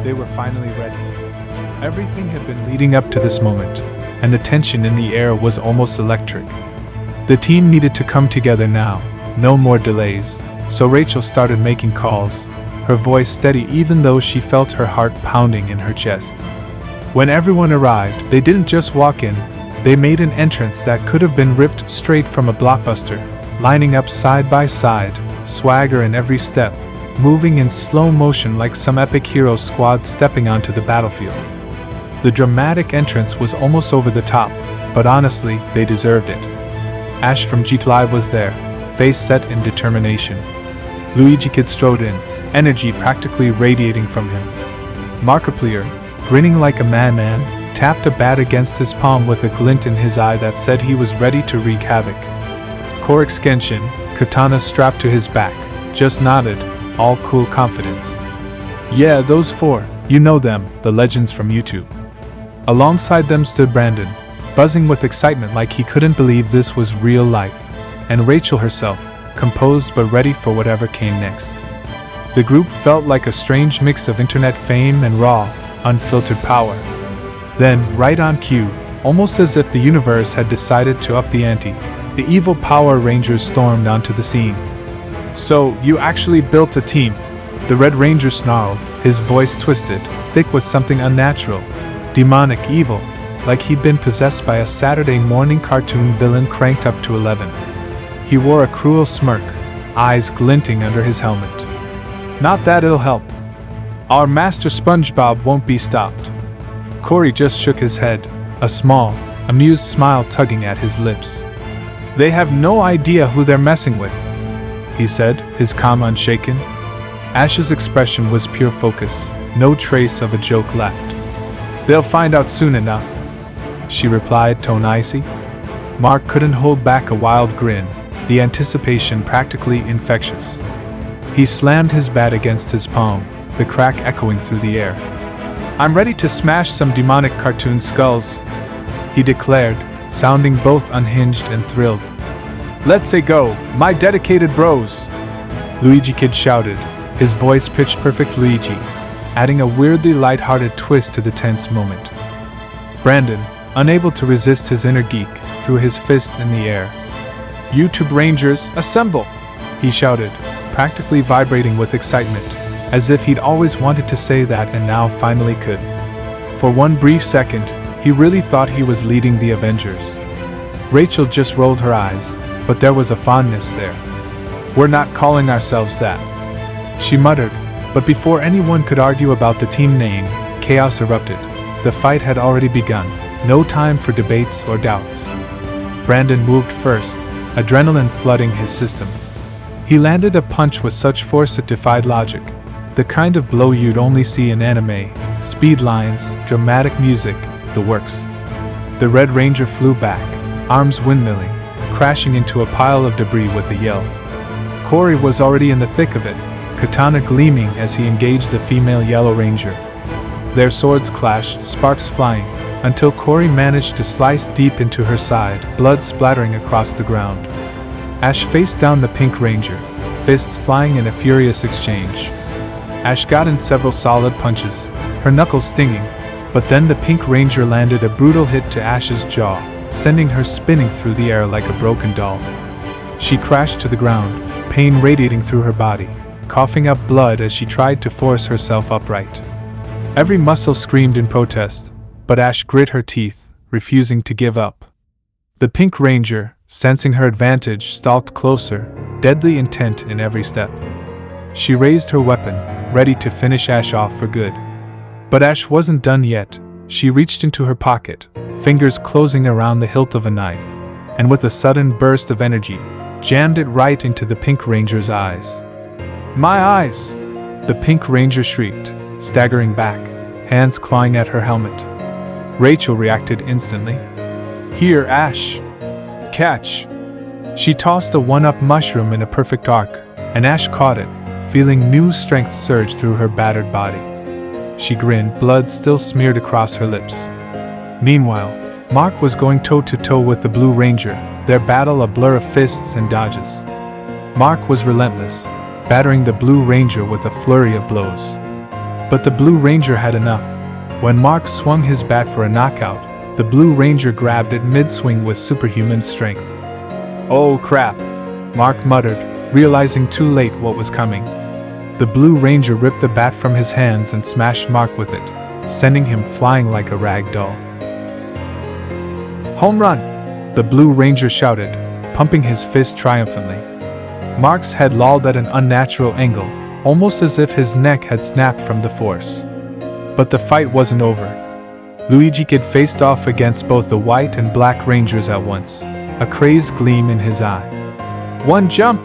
They were finally ready. Everything had been leading up to this moment, and the tension in the air was almost electric. The team needed to come together now, no more delays, so Rachel started making calls, her voice steady even though she felt her heart pounding in her chest. When everyone arrived, they didn't just walk in, they made an entrance that could have been ripped straight from a blockbuster, lining up side by side, swagger in every step, moving in slow motion like some epic hero squad stepping onto the battlefield. The dramatic entrance was almost over the top, but honestly, they deserved it. Ash from Jeet Live was there, face set in determination. Luigi Kid strode in, energy practically radiating from him. Markiplier, grinning like a madman, tapped a bat against his palm with a glint in his eye that said he was ready to wreak havoc. Korix Genshin, katana strapped to his back, just nodded, all cool confidence. Yeah, those four, you know them, the legends from YouTube. Alongside them stood Brandon, buzzing with excitement like he couldn't believe this was real life, and Rachel herself, composed but ready for whatever came next. The group felt like a strange mix of internet fame and raw, unfiltered power. Then, right on cue, almost as if the universe had decided to up the ante, the evil Power Rangers stormed onto the scene. So, you actually built a team? The Red Ranger snarled, his voice twisted, thick with something unnatural, demonic evil, like he'd been possessed by a Saturday morning cartoon villain cranked up to 11. He wore a cruel smirk, eyes glinting under his helmet. Not that it'll help. Our master SpongeBob won't be stopped. Corey just shook his head, a small, amused smile tugging at his lips. They have no idea who they're messing with, he said, his calm unshaken. Ash's expression was pure focus, no trace of a joke left. They'll find out soon enough, she replied, tone icy. Mark couldn't hold back a wild grin, the anticipation practically infectious. He slammed his bat against his palm, the crack echoing through the air. I'm ready to smash some demonic cartoon skulls, he declared, sounding both unhinged and thrilled. Let's say go, my dedicated bros, Luigi Kid shouted, his voice pitch perfect Luigi, adding a weirdly light-hearted twist to the tense moment. Brandon, unable to resist his inner geek, threw his fist in the air. YouTube Rangers, assemble! He shouted, practically vibrating with excitement, as if he'd always wanted to say that and now finally could. For one brief second, he really thought he was leading the Avengers. Rachel just rolled her eyes, but there was a fondness there. We're not calling ourselves that, she muttered, but before anyone could argue about the team name, chaos erupted. The fight had already begun, no time for debates or doubts. Brandon moved first, adrenaline flooding his system. He landed a punch with such force it defied logic, the kind of blow you'd only see in anime, speed lines, dramatic music, the works. The Red Ranger flew back, arms windmilling, crashing into a pile of debris with a yell. Corey was already in the thick of it, katana gleaming as he engaged the female Yellow Ranger. Their swords clashed, sparks flying, until Corey managed to slice deep into her side, blood splattering across the ground. Ash faced down the Pink Ranger, fists flying in a furious exchange. Ash got in several solid punches, her knuckles stinging, but then the Pink Ranger landed a brutal hit to Ash's jaw, sending her spinning through the air like a broken doll. She crashed to the ground, pain radiating through her body, coughing up blood as she tried to force herself upright. Every muscle screamed in protest, but Ash grit her teeth, refusing to give up. The Pink Ranger, sensing her advantage, stalked closer, deadly intent in every step. She raised her weapon, ready to finish Ash off for good. But Ash wasn't done yet. She reached into her pocket, fingers closing around the hilt of a knife, and with a sudden burst of energy, jammed it right into the Pink Ranger's eyes. My eyes! The Pink Ranger shrieked, staggering back, hands clawing at her helmet. Rachel reacted instantly. Here, Ash! Catch! She tossed the one-up mushroom in a perfect arc, and Ash caught it, feeling new strength surge through her battered body. She grinned, blood still smeared across her lips. Meanwhile, Mark was going toe-to-toe with the Blue Ranger, their battle a blur of fists and dodges. Mark was relentless, battering the Blue Ranger with a flurry of blows. But the Blue Ranger had enough. When Mark swung his bat for a knockout, the Blue Ranger grabbed it mid-swing with superhuman strength. "Oh crap," Mark muttered, realizing too late what was coming. The Blue Ranger ripped the bat from his hands and smashed Mark with it, sending him flying like a rag doll. "Home run!" the Blue Ranger shouted, pumping his fist triumphantly. Mark's head lolled at an unnatural angle, almost as if his neck had snapped from the force. But the fight wasn't over. Luigi Kid faced off against both the White and Black Rangers at once, a crazed gleam in his eye. "One jump!"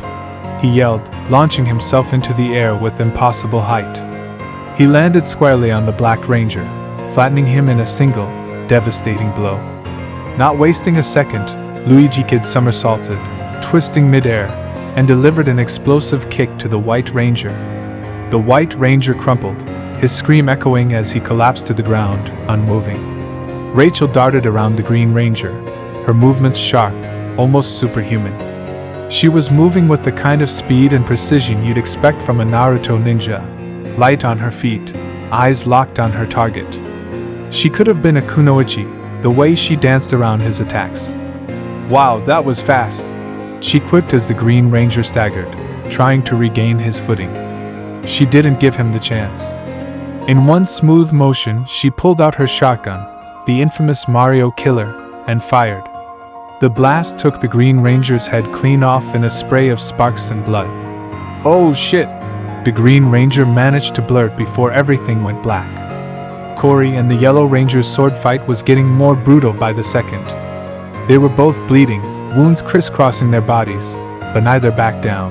he yelled, launching himself into the air with impossible height. He landed squarely on the Black Ranger, flattening him in a single, devastating blow. Not wasting a second, Luigi Kid somersaulted, twisting midair, and delivered an explosive kick to the White Ranger. The White Ranger crumpled, his scream echoing as he collapsed to the ground, unmoving. Rachel darted around the Green Ranger, her movements sharp, almost superhuman. She was moving with the kind of speed and precision you'd expect from a Naruto ninja, light on her feet, eyes locked on her target. She could have been a kunoichi, the way she danced around his attacks. "Wow, that was fast," she quipped as the Green Ranger staggered, trying to regain his footing. She didn't give him the chance. In one smooth motion, she pulled out her shotgun, the infamous Mario Killer, and fired. The blast took the Green Ranger's head clean off in a spray of sparks and blood. "Oh shit!" the Green Ranger managed to blurt before everything went black. Corey and the Yellow Ranger's sword fight was getting more brutal by the second. They were both bleeding, wounds crisscrossing their bodies, but neither backed down.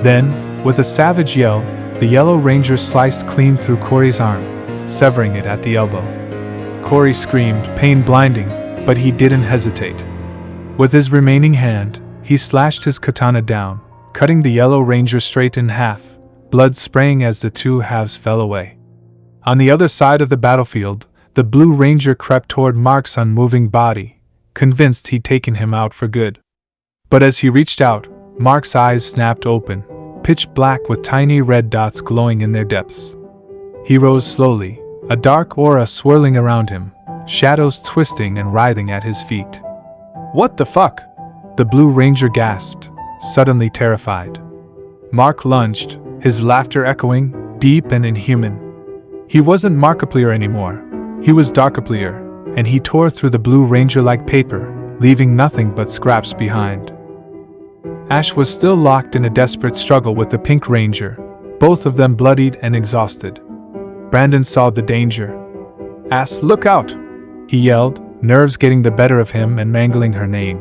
Then, with a savage yell, the Yellow Ranger sliced clean through Corey's arm, severing it at the elbow. Corey screamed, pain blinding, but he didn't hesitate. With his remaining hand, he slashed his katana down, cutting the Yellow Ranger straight in half, blood spraying as the two halves fell away. On the other side of the battlefield, the Blue Ranger crept toward Mark's unmoving body, convinced he'd taken him out for good. But as he reached out, Mark's eyes snapped open, pitch black with tiny red dots glowing in their depths. He rose slowly, a dark aura swirling around him, shadows twisting and writhing at his feet. "What the fuck?" the Blue Ranger gasped, suddenly terrified. Mark lunged, his laughter echoing, deep and inhuman. He wasn't Markiplier anymore. He was Darkiplier, and he tore through the Blue Ranger like paper, leaving nothing but scraps behind. Ash was still locked in a desperate struggle with the Pink Ranger, both of them bloodied and exhausted. Brandon saw the danger. "Ash, look out!" he yelled, nerves getting the better of him and mangling her name.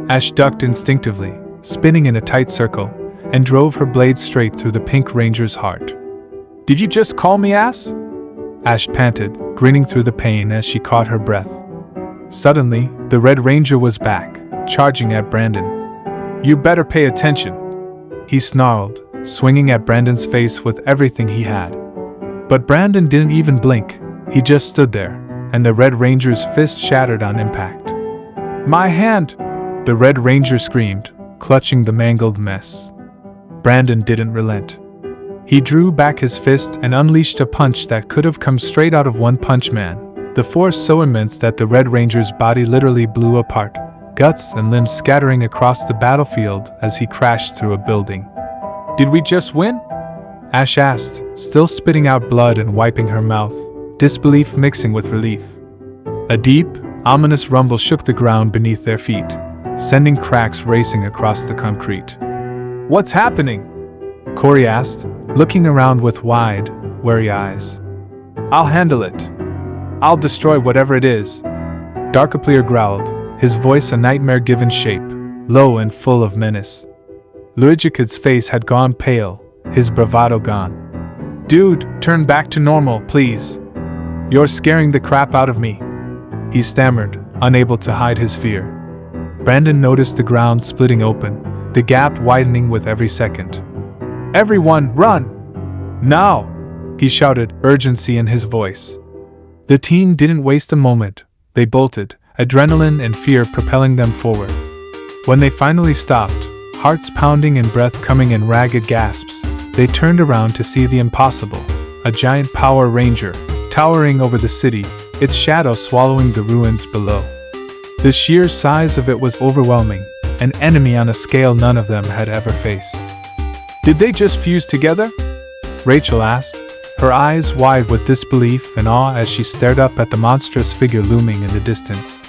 Ash ducked instinctively, spinning in a tight circle, and drove her blade straight through the Pink Ranger's heart. "Did you just call me ass?" Ash panted, grinning through the pain as she caught her breath. Suddenly, the Red Ranger was back, charging at Brandon. "You better pay attention," he snarled, swinging at Brandon's face with everything he had. But Brandon didn't even blink, he just stood there, and the Red Ranger's fist shattered on impact. "My hand!" the Red Ranger screamed, clutching the mangled mess. Brandon didn't relent. He drew back his fist and unleashed a punch that could have come straight out of One Punch Man, the force so immense that the Red Ranger's body literally blew apart, guts and limbs scattering across the battlefield as he crashed through a building. "Did we just win?" Ash asked, still spitting out blood and wiping her mouth, disbelief mixing with relief. A deep, ominous rumble shook the ground beneath their feet, sending cracks racing across the concrete. "What's happening?" Corey asked, looking around with wide, wary eyes. "I'll handle it. I'll destroy whatever it is," Darkiplier growled, his voice a nightmare-given shape, low and full of menace. Luigikid's face had gone pale, his bravado gone. "Dude, turn back to normal, please. You're scaring the crap out of me," he stammered, unable to hide his fear. Brandon noticed the ground splitting open, the gap widening with every second. "Everyone, run! Now!" he shouted, urgency in his voice. The team didn't waste a moment. They bolted, adrenaline and fear propelling them forward. When they finally stopped, hearts pounding and breath coming in ragged gasps, they turned around to see the impossible, a giant Power Ranger, towering over the city, its shadow swallowing the ruins below. The sheer size of it was overwhelming, an enemy on a scale none of them had ever faced. "Did they just fuse together?" Rachel asked, her eyes wide with disbelief and awe as she stared up at the monstrous figure looming in the distance.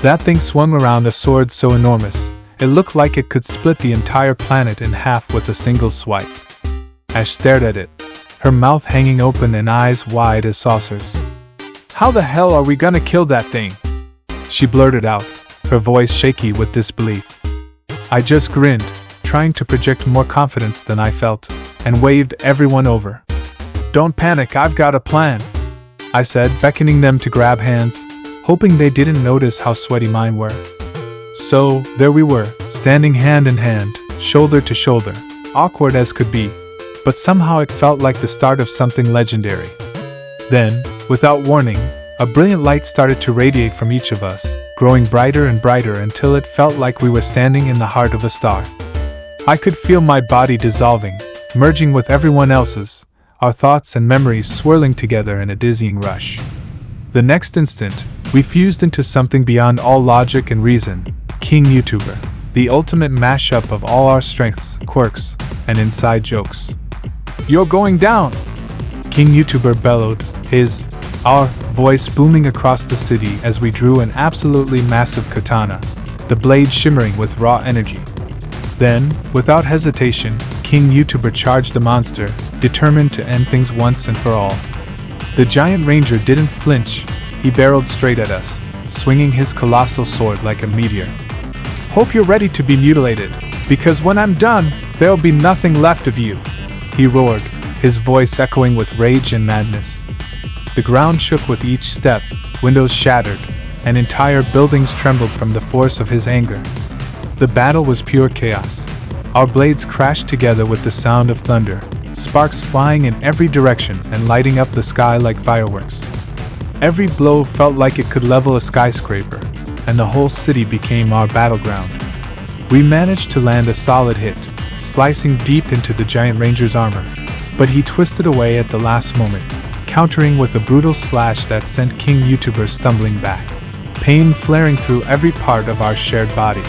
That thing swung around a sword so enormous, it looked like it could split the entire planet in half with a single swipe. Ash stared at it, her mouth hanging open and eyes wide as saucers. "How the hell are we gonna kill that thing?" she blurted out, her voice shaky with disbelief. I just grinned, trying to project more confidence than I felt, and waved everyone over. "Don't panic, I've got a plan," I said, beckoning them to grab hands, hoping they didn't notice how sweaty mine were. So, there we were, standing hand in hand, shoulder to shoulder, awkward as could be, but somehow it felt like the start of something legendary. Then, without warning, a brilliant light started to radiate from each of us, growing brighter and brighter until it felt like we were standing in the heart of a star. I could feel my body dissolving, merging with everyone else's, our thoughts and memories swirling together in a dizzying rush. The next instant, we fused into something beyond all logic and reason, King YouTuber, the ultimate mashup of all our strengths, quirks, and inside jokes. "You're going down!" King YouTuber bellowed, our voice booming across the city as we drew an absolutely massive katana, the blade shimmering with raw energy. Then, without hesitation, King YouTuber charged the monster, determined to end things once and for all. The giant ranger didn't flinch, he barreled straight at us, swinging his colossal sword like a meteor. "Hope you're ready to be mutilated, because when I'm done, there'll be nothing left of you," he roared, his voice echoing with rage and madness. The ground shook with each step, windows shattered, and entire buildings trembled from the force of his anger. The battle was pure chaos. Our blades crashed together with the sound of thunder, sparks flying in every direction and lighting up the sky like fireworks. Every blow felt like it could level a skyscraper, and the whole city became our battleground. We managed to land a solid hit, slicing deep into the giant ranger's armor, but he twisted away at the last moment, countering with a brutal slash that sent King YouTuber stumbling back, pain flaring through every part of our shared body.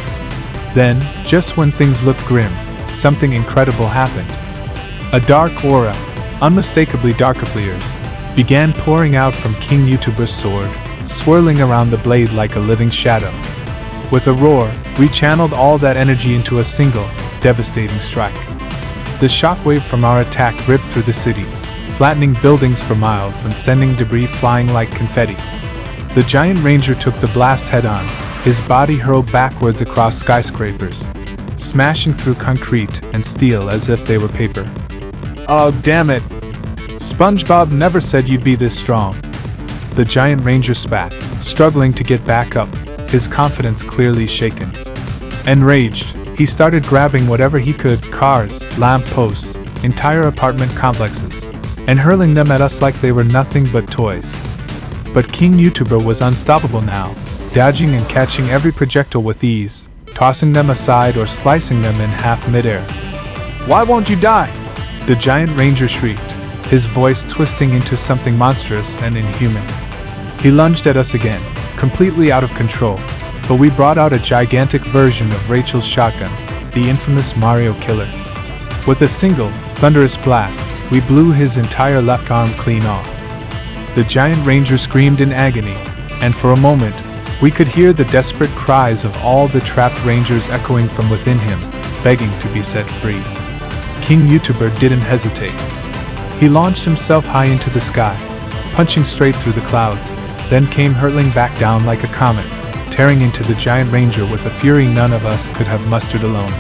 Then, just when things looked grim, something incredible happened. A dark aura, unmistakably Darkopliers, began pouring out from King YouTuber's sword, swirling around the blade like a living shadow. With a roar, we channeled all that energy into a single, devastating strike. The shockwave from our attack ripped through the city, flattening buildings for miles and sending debris flying like confetti. The giant ranger took the blast head-on, his body hurled backwards across skyscrapers, smashing through concrete and steel as if they were paper. "Oh, damn it! SpongeBob never said you'd be this strong." The giant ranger spat, struggling to get back up, his confidence clearly shaken. Enraged, he started grabbing whatever he could, cars, lampposts, entire apartment complexes, and hurling them at us like they were nothing but toys. But King YouTuber was unstoppable now, dodging and catching every projectile with ease, tossing them aside or slicing them in half midair. "Why won't you die?" the giant ranger shrieked, his voice twisting into something monstrous and inhuman. He lunged at us again, completely out of control, but we brought out a gigantic version of Rachel's shotgun, the infamous Mario Killer. With a single, thunderous blast, we blew his entire left arm clean off. The giant ranger screamed in agony, and for a moment, we could hear the desperate cries of all the trapped rangers echoing from within him, begging to be set free. King YouTuber didn't hesitate. He launched himself high into the sky, punching straight through the clouds, then came hurtling back down like a comet, tearing into the giant ranger with a fury none of us could have mustered alone.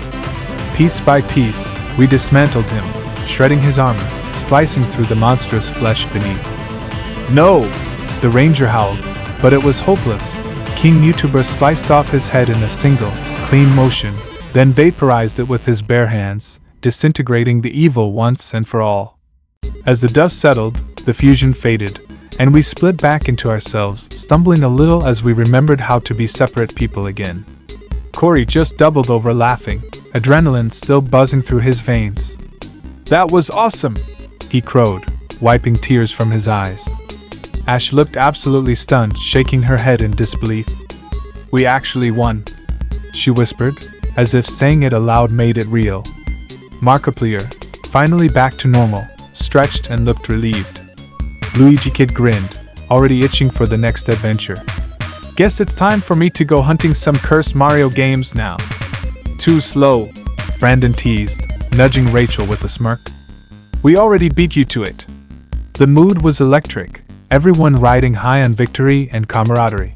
Piece by piece, we dismantled him, shredding his armor, slicing through the monstrous flesh beneath. "No!" the ranger howled, but it was hopeless. King YouTuber sliced off his head in a single, clean motion, then vaporized it with his bare hands, disintegrating the evil once and for all. As the dust settled, the fusion faded, and we split back into ourselves, stumbling a little as we remembered how to be separate people again. Corey just doubled over laughing, adrenaline still buzzing through his veins. "That was awesome!" he crowed, wiping tears from his eyes. Ash looked absolutely stunned, shaking her head in disbelief. "We actually won," she whispered, as if saying it aloud made it real. Markiplier, finally back to normal, stretched and looked relieved. Luigi Kid grinned, already itching for the next adventure. "Guess it's time for me to go hunting some cursed Mario games now." "Too slow," Brandon teased, nudging Rachel with a smirk. "We already beat you to it." The mood was electric, everyone riding high on victory and camaraderie.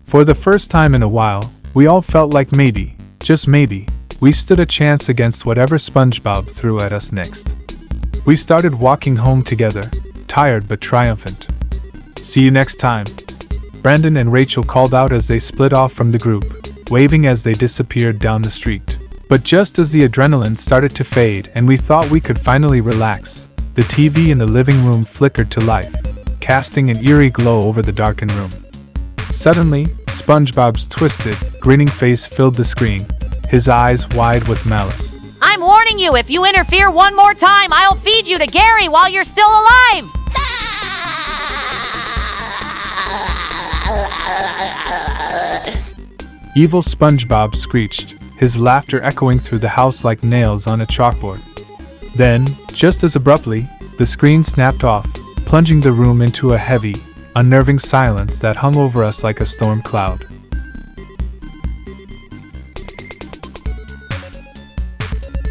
For the first time in a while, we all felt like maybe, just maybe, we stood a chance against whatever SpongeBob threw at us next. We started walking home together, tired but triumphant. "See you next time," Brandon and Rachel called out as they split off from the group, waving as they disappeared down the street. But just as the adrenaline started to fade and we thought we could finally relax, the TV in the living room flickered to life, casting an eerie glow over the darkened room. Suddenly, SpongeBob's twisted, grinning face filled the screen, his eyes wide with malice. "I'm warning you, if you interfere one more time, I'll feed you to Gary while you're still alive!" Evil SpongeBob screeched, his laughter echoing through the house like nails on a chalkboard. Then, just as abruptly, the screen snapped off, plunging the room into a heavy, unnerving silence that hung over us like a storm cloud.